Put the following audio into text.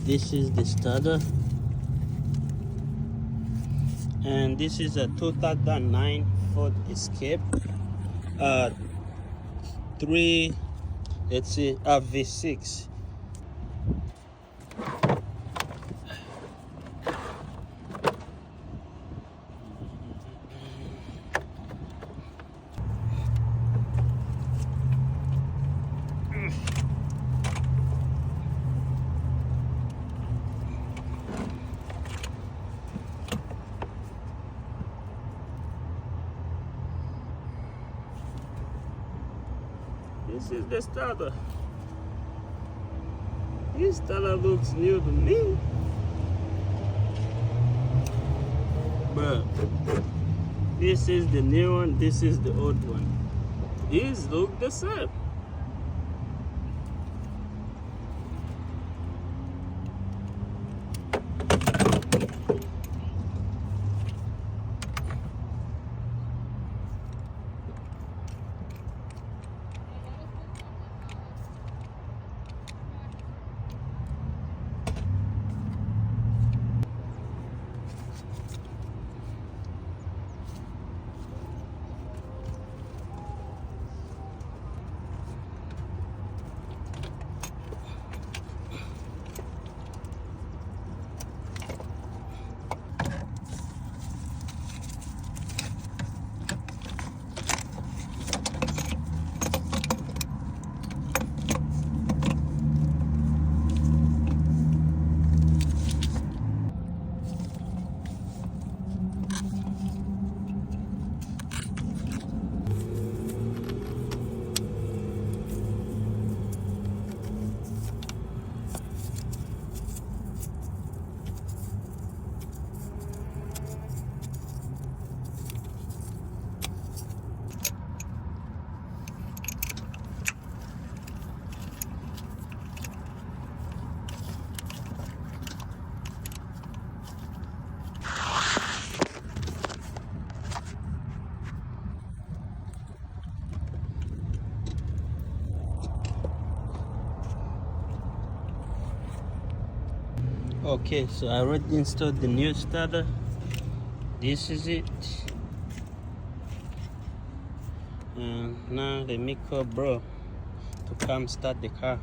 This is the starter, and this is a 2009 Ford Escape. 3, let's see, V6. This is the starter. This starter looks new to me, but this is the new one, this is the old one. These look the same. Okay, so I already installed the new starter. This is it. And now let me call bro to come start the car.